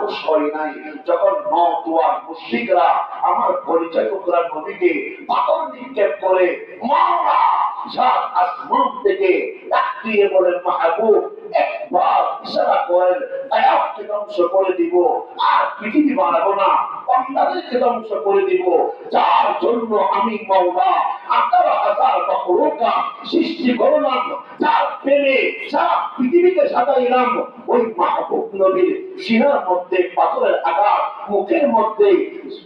সাহস হয় নাই। যখন নওয়ার মুশরিকরা আমার পরিচয় টুকরা নবীকে পাথর নিক্ষেপ করে মাওলা সাত আসমান থেকে ডাক দিয়ে বলেন মাহবুব একবার ইশারা করেন আয়াতকে ধ্বংস করে দিব আর পৃথিবী বানাবো না, বান্দাদেরকে ধ্বংস করে দিব, যার জন্য আমি মাওলা 18,000 মাখলুকা সৃষ্টি করলাম, যার প্রেমে সারা পৃথিবীকে সাজাইলাম। ওই মাহবুব নবীর সিনার মধ্যে পাথরের আঘাত, মুখের মধ্যে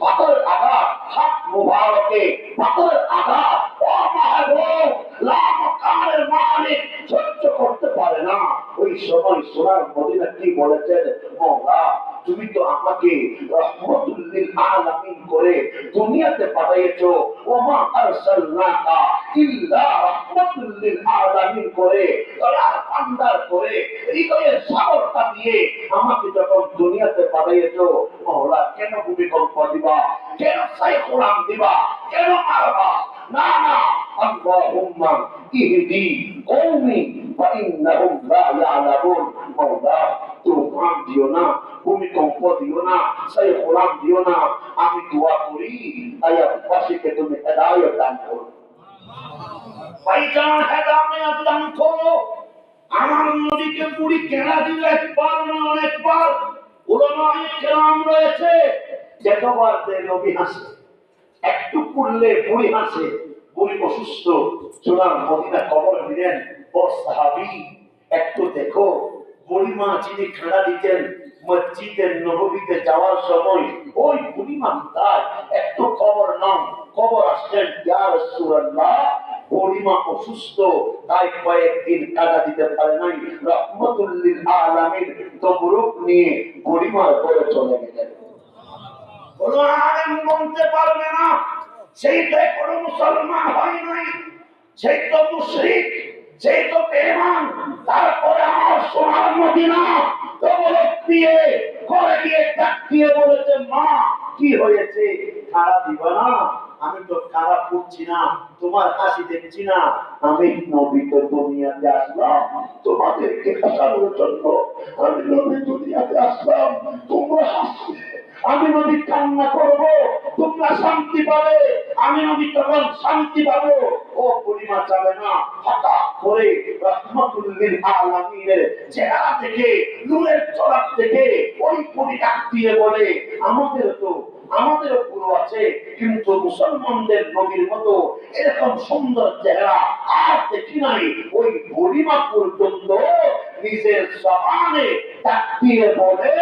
পাথরের আঘাত, হাত মুবারকে পাথরের আঘাত, ও মাহবুব লামকানের মালিক সহ্য করতে পারে না। ওই সময় সোনার মদিনা কি বলেছেন, মাওলা তুমি তো আমাকে রাহমাতুল লিল আলামিন করে দুনিয়াতে পাঠিয়েছো, ওমা আরসালনাকা ইল্লা রাহমাতুল লিল আলামিন করে দয়ার ভান্ডার করে হৃদয়ের সাগরটা দিয়ে আমাকে যখন দুনিয়াতে পাঠিয়েছো, মাওলা কেন ভূমিকম্প দিবা, কেন সাইক্লোন দিবা, কেন মারবা? না না, আল্লাহুম্মা ইহদি কওমি ওয়া ইন্নাহুম লা ইয়ালামুন। মাওলা তুফান দিও না, ভূমিকম্প দিও না, সাইক্লোন দিও না, আমি দোয়া করি আয়াতবাসীকে তুমি হেদায়েত দান করো। ভাইজান হেদায়েত দান করো। আমার নবীকে পুরি কেনা দিল একবার না অনেকবার। উলামায়ে কেরাম রয়েছে যতবার নবী হাসে একটু পড়লে বুড়ি হাসে, বুড়ি অসুস্থ, সোনার মদিনা কবর দিলেন, ও সাহাবী একটু দেখো, বুড়ি মা যিনি খানা দিতেন মসজিদের নববীতে যাওয়ার সময় ওই বুড়ি মা তার একটু খবর নাও। খবর আসছেন ইয়া রাসূলুল্লাহ বুড়ি মা অসুস্থ, তাই কয়েকদিন কাজা দিতে পারে নাই। রাহমাতুল লিল আলামিন তবরুক নিয়ে বুড়ি মার করে চলে গেলেন। কোন আলেম বলতে পারবে না সেই তো কোনো মুসলমান হয় নাই, সেই তো মুশরিক, সেই তো বেঈমান। তারপরে আমার সোনার মদিনা তবরুক দিয়ে করে দিয়ে ডাক দিয়ে বলেছে মা কি হয়েছে, খারাপ দিবা না? আমি তো খারাপ করছি না, তোমার হাসি দেখছি না, আমি নবী তো দুনিয়াতে আসলাম তোমাদেরকে হাসানোর জন্য। আমি নবী দুনিয়াতে আসলাম তোমরা হাসবে, আমি নবী কান্না করব তোমরা শান্তি পাবে, আমি নবী তখন শান্তি পাবো। ও পরিমা যাবে না, হঠাৎ করে রাহমাতুল লিল আলামিনের চেহারা থেকে নূরের চলাপ থেকে ওই পরি ডাক দিয়ে বলে আমাদেরও পুরো আছে, কিন্তু মুসলমানদের নবীর মতো এরকম সুন্দর চেহারা আর দেখি নাই। ওই পরিমা পর্যন্ত নিজের জবানে ডাক দিয়ে বলে